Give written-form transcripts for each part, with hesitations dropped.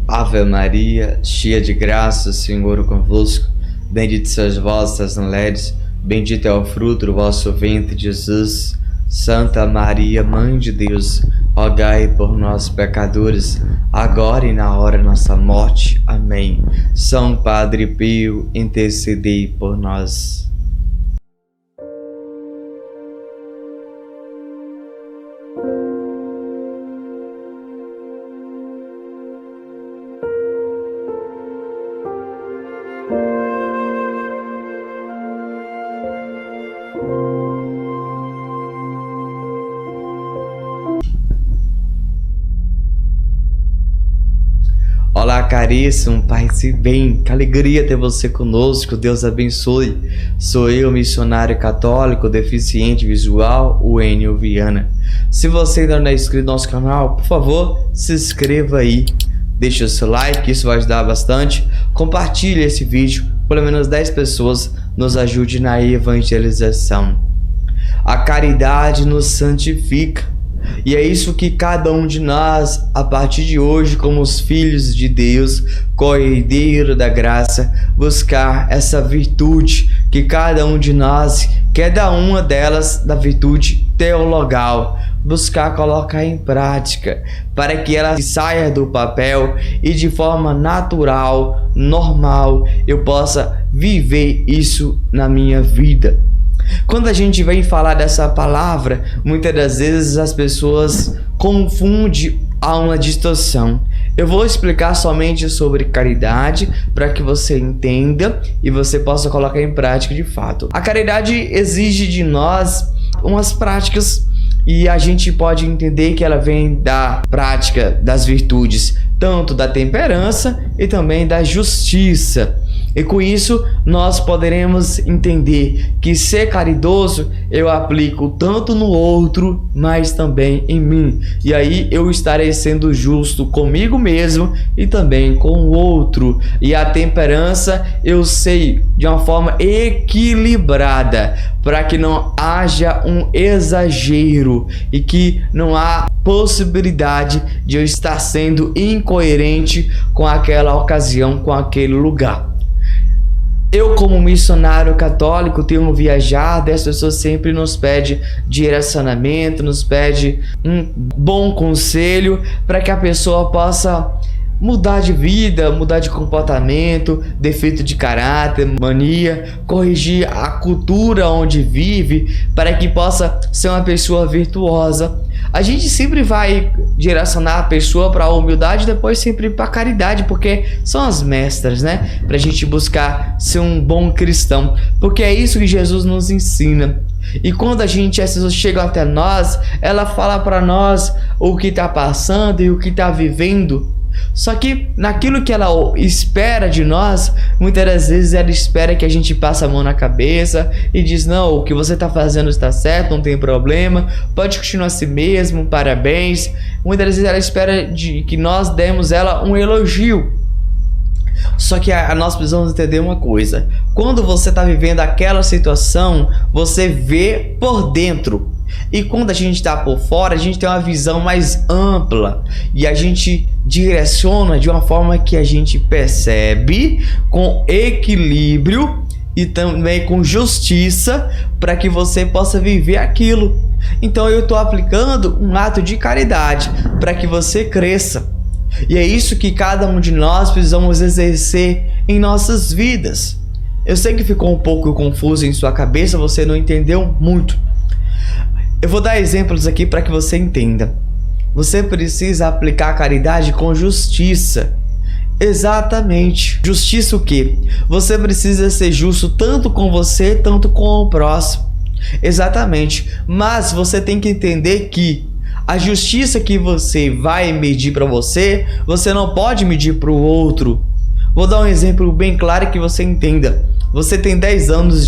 Ave Maria, cheia de graça, o Senhor é convosco. Bendita sois vós das mulheres, bendito é o fruto do vosso ventre, Jesus. Santa Maria, Mãe de Deus, rogai por nós, pecadores, agora e na hora de nossa morte. Amém. São Padre Pio, intercedei por nós. Olá, caríssimo, paz e bem, que alegria ter você conosco, Deus abençoe. Sou eu, missionário católico, deficiente visual, o Enio Viana. Se você ainda não é inscrito no nosso canal, por favor, se inscreva aí, deixa o seu like, isso vai ajudar bastante. Compartilhe esse vídeo, pelo menos 10 pessoas, nos ajude na evangelização. A caridade nos santifica. E é isso que cada um de nós, a partir de hoje, como os filhos de Deus, co-herdeiro da graça, buscar essa virtude que cada um de nós, cada uma delas da virtude teologal, buscar colocar em prática, para que ela saia do papel e de forma natural, normal, eu possa viver isso na minha vida. Quando a gente vem falar dessa palavra, muitas das vezes as pessoas confundem a uma distorção. Eu vou explicar somente sobre caridade para que você entenda e você possa colocar em prática de fato. A caridade exige de nós umas práticas e a gente pode entender que ela vem da prática das virtudes, tanto da temperança e também da justiça. E com isso nós poderemos entender que ser caridoso eu aplico tanto no outro, mas também em mim. E aí eu estarei sendo justo comigo mesmo e também com o outro. E a temperança eu sei de uma forma equilibrada, para que não haja um exagero e que não há possibilidade de eu estar sendo incoerente com aquela ocasião, com aquele lugar. Eu, como missionário católico, tenho viajado e as pessoas sempre nos pedem direcionamento, nos pedem um bom conselho para que a pessoa possa mudar de vida, mudar de comportamento, defeito de caráter, mania, corrigir a cultura onde vive para que possa ser uma pessoa virtuosa. A gente sempre vai direcionar a pessoa para a humildade e depois sempre para a caridade, porque são as mestras, né? Para a gente buscar ser um bom cristão, porque é isso que Jesus nos ensina. E quando as pessoas chegam até nós, ela fala para nós o que está passando e o que está vivendo. Só que naquilo que ela espera de nós, muitas das vezes ela espera que a gente passe a mão na cabeça e diz: não, o que você está fazendo está certo, não tem problema, pode continuar assim mesmo, parabéns. Muitas vezes ela espera que nós demos ela um elogio. Só que nós precisamos entender uma coisa: quando você está vivendo aquela situação, você vê por dentro. E quando a gente está por fora, a gente tem uma visão mais ampla e a gente direciona de uma forma que a gente percebe com equilíbrio e também com justiça para que você possa viver aquilo. Então eu estou aplicando um ato de caridade para que você cresça. E é isso que cada um de nós precisamos exercer em nossas vidas. Eu sei que ficou um pouco confuso em sua cabeça, você não entendeu muito. Eu vou dar exemplos aqui para que você entenda. Você precisa aplicar a caridade com justiça. Exatamente. Justiça o quê? Você precisa ser justo tanto com você, tanto com o próximo. Exatamente. Mas você tem que entender que a justiça que você vai medir para você, você não pode medir para o outro. Vou dar um exemplo bem claro que você entenda. Você tem 10 anos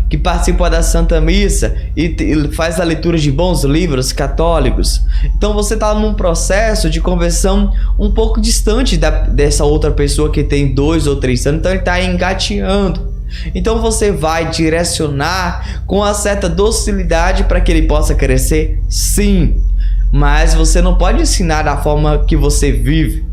que participa da Santa Missa e faz a leitura de bons livros católicos. Então você está num processo de conversão um pouco distante dessa outra pessoa que tem 2 ou 3 anos. Então ele está engateando. Então você vai direcionar com uma certa docilidade para que ele possa crescer? Sim. Mas você não pode ensinar da forma que você vive.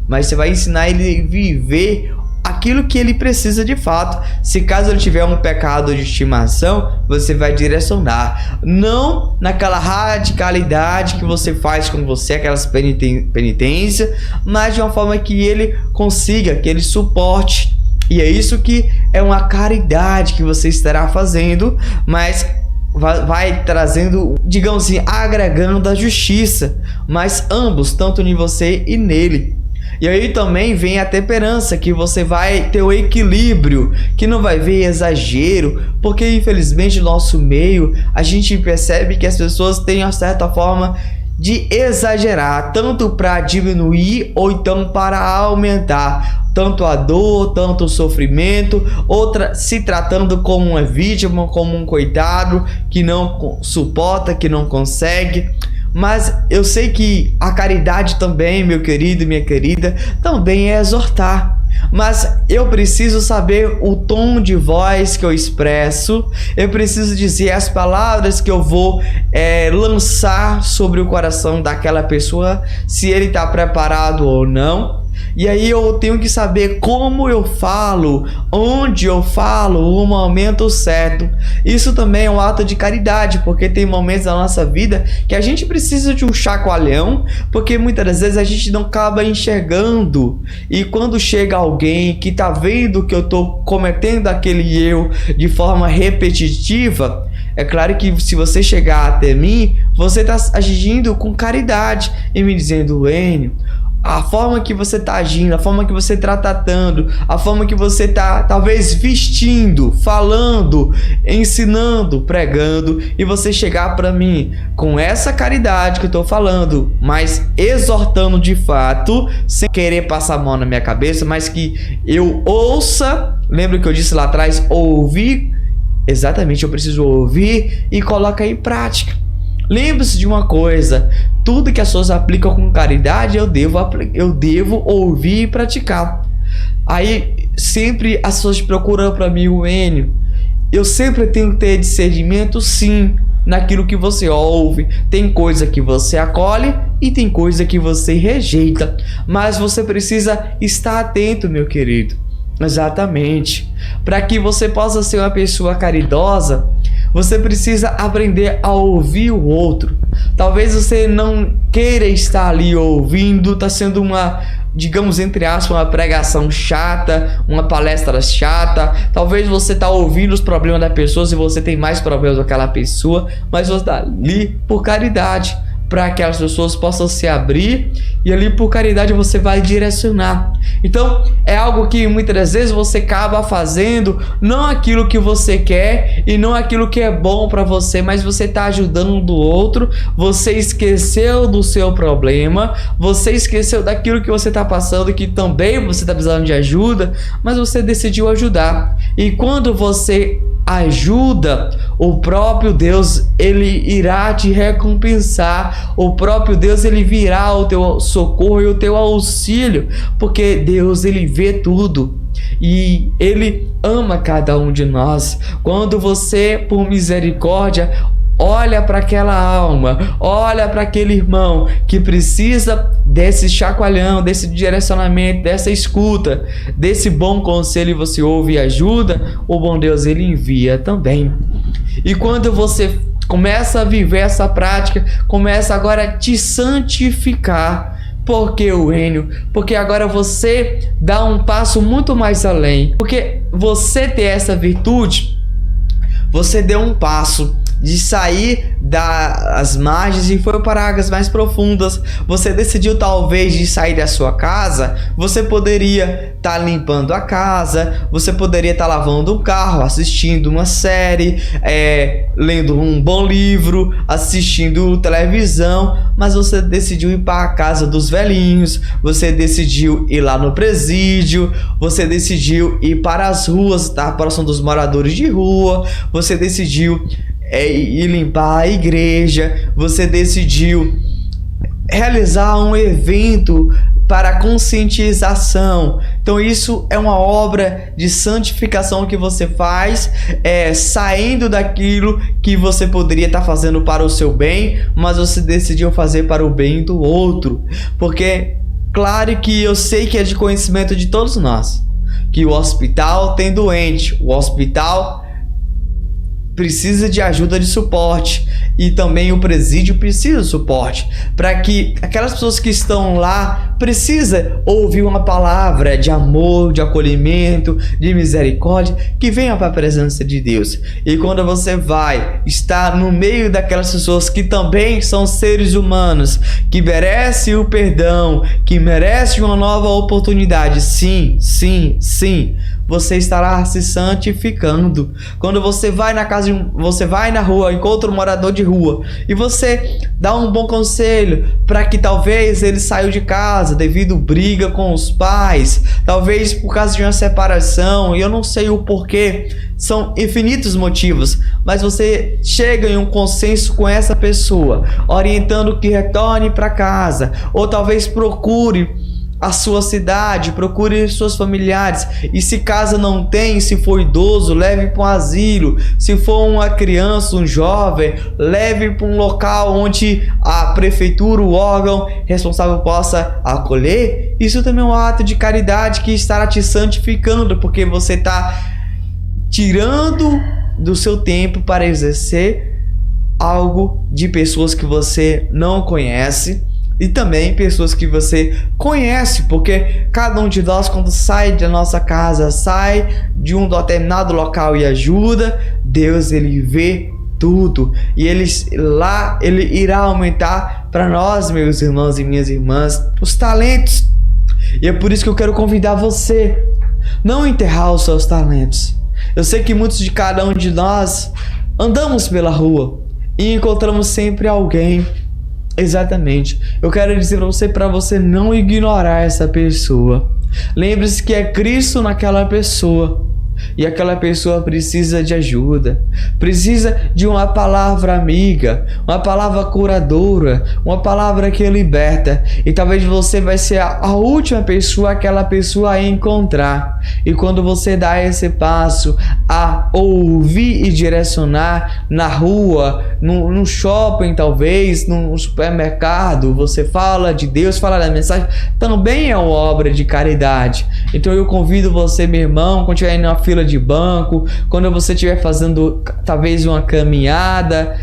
mas você vai ensinar ele a viver aquilo que ele precisa de fato. Se caso ele tiver um pecado de estimação, você vai direcionar, não naquela radicalidade que você faz com você, aquelas penitências, mas de uma forma que ele consiga, que ele suporte. E é isso que é uma caridade que você estará fazendo, mas vai trazendo, digamos assim, agregando a justiça, mas ambos, tanto em você e nele. E aí também vem a temperança, que você vai ter o equilíbrio, que não vai ver exagero, porque infelizmente no nosso meio a gente percebe que as pessoas têm uma certa forma de exagerar, tanto para diminuir ou então para aumentar tanto a dor, tanto o sofrimento, outra se tratando como uma vítima, como um coitado que não suporta, que não consegue. Mas eu sei que a caridade também, meu querido e minha querida, também é exortar. Mas eu preciso saber o tom de voz que eu expresso, eu preciso dizer as palavras que eu vou lançar sobre o coração daquela pessoa, se ele está preparado ou não. E aí eu tenho que saber como eu falo, onde eu falo, o momento certo. Isso também é um ato de caridade, porque tem momentos da nossa vida que a gente precisa de um chacoalhão, porque muitas das vezes a gente não acaba enxergando. E quando chega alguém que está vendo que eu estou cometendo aquele erro de forma repetitiva, é claro que se você chegar até mim, você está agindo com caridade e me dizendo: Enio, a forma que você está agindo, a forma que você está tratando, a forma que você está talvez vestindo, falando, ensinando, pregando, e você chegar para mim com essa caridade que eu estou falando, mas exortando de fato, sem querer passar a mão na minha cabeça, mas que eu ouça. Lembra que eu disse lá atrás, ouvir? Exatamente, eu preciso ouvir e colocar em prática. Lembre-se de uma coisa: tudo que as pessoas aplicam com caridade eu devo ouvir e praticar. Aí sempre as pessoas procuram para mim: o Enio, eu sempre tenho que ter discernimento, sim, naquilo que você ouve. Tem coisa que você acolhe e tem coisa que você rejeita, mas você precisa estar atento, meu querido. Exatamente. Para que você possa ser uma pessoa caridosa, você precisa aprender a ouvir o outro. Talvez você não queira estar ali ouvindo, está sendo uma, digamos entre aspas, uma pregação chata, uma palestra chata. Talvez você está ouvindo os problemas da pessoa, se você tem mais problemas com aquela pessoa, mas você está ali por caridade, para que as pessoas possam se abrir, e ali por caridade você vai direcionar. Então é algo que muitas vezes você acaba fazendo não aquilo que você quer e não aquilo que é bom para você, mas você está ajudando o outro. Você esqueceu do seu problema, você esqueceu daquilo que você está passando, que também você está precisando de ajuda, mas você decidiu ajudar. E quando você ajuda, o próprio Deus, ele irá te recompensar. O próprio Deus, ele virá ao teu socorro e o teu auxílio, porque Deus, ele vê tudo e ele ama cada um de nós. Quando você, por misericórdia, olha para aquela alma, olha para aquele irmão que precisa desse chacoalhão, desse direcionamento, dessa escuta, desse bom conselho, e você ouve e ajuda, o bom Deus, ele envia também. E quando você começa a viver essa prática, começa agora a te santificar. Por que, Enio? Porque agora você dá um passo muito mais além. Porque você ter essa virtude, você deu um passo de sair das margens e foi para águas mais profundas. Você decidiu talvez de sair da sua casa. Você poderia estar limpando a casa, você poderia estar lavando um carro, assistindo uma série, lendo um bom livro, assistindo televisão, mas você decidiu ir para a casa dos velhinhos, você decidiu ir lá no presídio, você decidiu ir para as ruas, estar próximo dos moradores de rua, você decidiu ir limpar a igreja, você decidiu realizar um evento para conscientização. Então isso é uma obra de santificação que você faz, saindo daquilo que você poderia estar fazendo para o seu bem, mas você decidiu fazer para o bem do outro, porque Claro que eu sei que é de conhecimento de todos nós, que o hospital tem doente, o hospital precisa de ajuda, de suporte, e também o presídio precisa de suporte, para que aquelas pessoas que estão lá precisa ouvir uma palavra de amor, de acolhimento, de misericórdia, que venha para a presença de Deus. E quando você vai estar no meio daquelas pessoas que também são seres humanos, que merecem o perdão, que merecem uma nova oportunidade, sim, você estará se santificando. Quando você vai na casa você vai na rua, encontra um morador de rua e você dá um bom conselho para que talvez ele saiu de casa devido briga com os pais, talvez por causa de uma separação, e eu não sei o porquê, são infinitos motivos, mas você chega em um consenso com essa pessoa, orientando que retorne para casa, ou talvez procure a sua cidade, procure seus familiares, e se casa não tem, se for idoso, leve para um asilo, se for uma criança, um jovem, leve para um local onde a prefeitura, o órgão responsável possa acolher. Isso também é um ato de caridade que estará te santificando, porque você está tirando do seu tempo para exercer algo de pessoas que você não conhece, e também pessoas que você conhece, porque cada um de nós, quando sai da nossa casa, sai de um determinado local e ajuda, Deus, ele vê tudo, e ele irá aumentar para nós, meus irmãos e minhas irmãs, os talentos. E é por isso que eu quero convidar você, não enterrar os seus talentos. Eu sei que muitos de cada um de nós andamos pela rua e encontramos sempre alguém. Exatamente. Eu quero dizer para você não ignorar essa pessoa. Lembre-se que é Cristo naquela pessoa. E aquela pessoa precisa de ajuda, precisa de uma palavra amiga, uma palavra curadora, uma palavra que liberta. E talvez você vai ser a última pessoa, aquela pessoa a encontrar. E quando você dá esse passo a ouvir e direcionar na rua, no shopping, talvez no supermercado, você fala de Deus, fala da mensagem, também é uma obra de caridade. Então eu convido você, meu irmão, quando estiver na fila de banco, quando você estiver fazendo talvez uma caminhada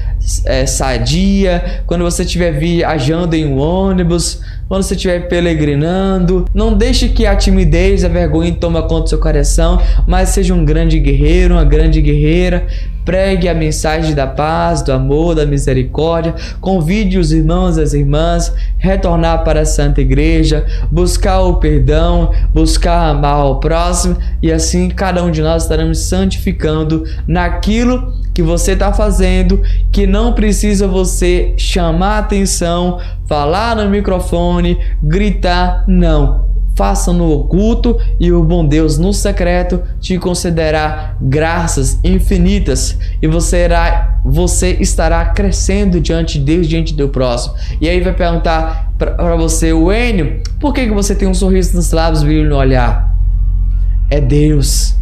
sadia, quando você estiver viajando em um ônibus, quando você estiver peregrinando, não deixe que a timidez, a vergonha tome conta do seu coração, mas seja um grande guerreiro, uma grande guerreira. Pregue a mensagem da paz, do amor, da misericórdia. Convide os irmãos e as irmãs a retornar para a Santa Igreja, buscar o perdão, buscar amar ao próximo, e assim cada um de nós estaremos santificando naquilo que você está fazendo, que não precisa você chamar atenção, falar no microfone, gritar, não. Faça no oculto, e o bom Deus no secreto te concederá graças infinitas, e você estará crescendo diante de Deus, diante do próximo. E aí vai perguntar para você, o Enio, por que você tem um sorriso nos lábios, brilho no olhar? É Deus.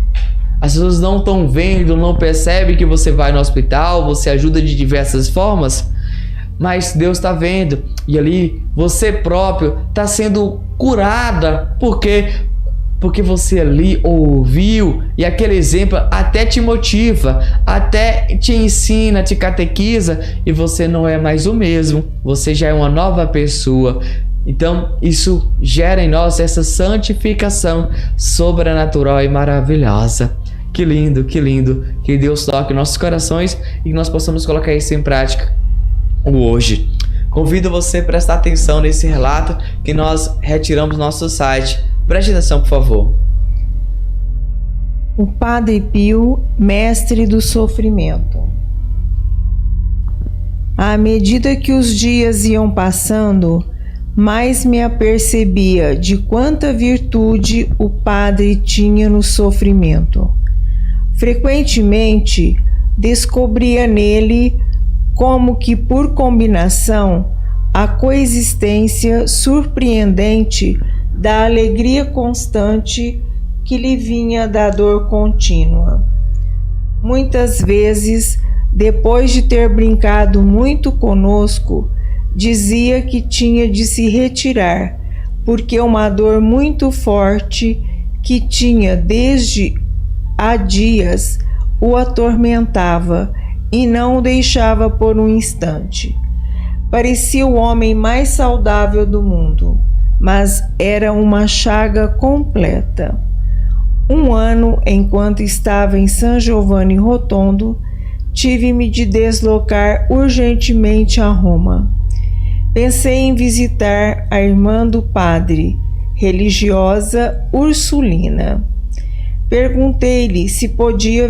As pessoas não estão vendo, não percebem que você vai no hospital, você ajuda de diversas formas, mas Deus está vendo, e ali você próprio está sendo curada, porque você ali ouviu, e aquele exemplo até te motiva, até te ensina, te catequiza, e você não é mais o mesmo, você já é uma nova pessoa. Então isso gera em nós essa santificação sobrenatural e maravilhosa. Que lindo, que Deus toque nossos corações e que nós possamos colocar isso em prática hoje. Convido você a prestar atenção nesse relato que nós retiramos do nosso site. Preste atenção, por favor. O Padre Pio, mestre do sofrimento. À medida que os dias iam passando, mais me apercebia de quanta virtude o padre tinha no sofrimento. Frequentemente descobria nele, como que por combinação, a coexistência surpreendente da alegria constante que lhe vinha da dor contínua. Muitas vezes, depois de ter brincado muito conosco, dizia que tinha de se retirar, porque uma dor muito forte que tinha desde há dias o atormentava e não o deixava por um instante. Parecia o homem mais saudável do mundo, mas era uma chaga completa. Um ano, enquanto estava em San Giovanni Rotondo, tive-me de deslocar urgentemente a Roma. Pensei em visitar a irmã do padre, religiosa Ursulina. Perguntei-lhe se podia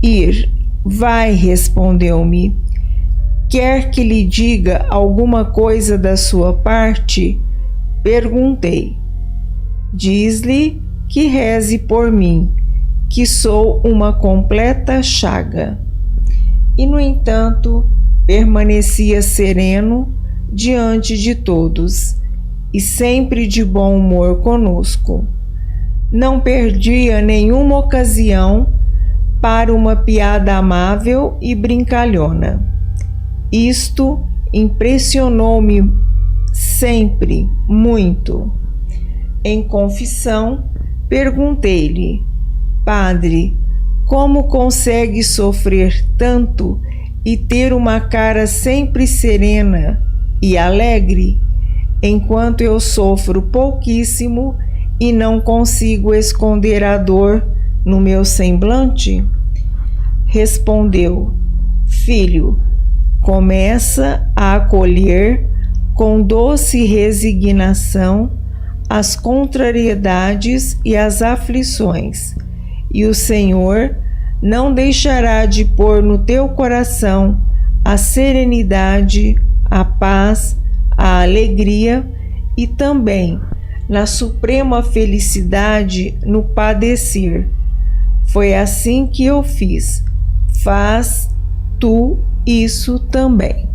ir. Vai, respondeu-me. Quer que lhe diga alguma coisa da sua parte? Perguntei. Diz-lhe que reze por mim, que sou uma completa chaga. E, no entanto, permanecia sereno diante de todos e sempre de bom humor conosco. Não perdia nenhuma ocasião para uma piada amável e brincalhona. Isto impressionou-me sempre muito. Em confissão, perguntei-lhe: Padre, como consegue sofrer tanto e ter uma cara sempre serena e alegre, enquanto eu sofro pouquíssimo e não consigo esconder a dor no meu semblante? Respondeu: Filho, começa a acolher com doce resignação as contrariedades e as aflições, e o Senhor não deixará de pôr no teu coração a serenidade, a paz, a alegria e também na suprema felicidade no padecer. Foi assim que eu fiz. Faz tu isso também.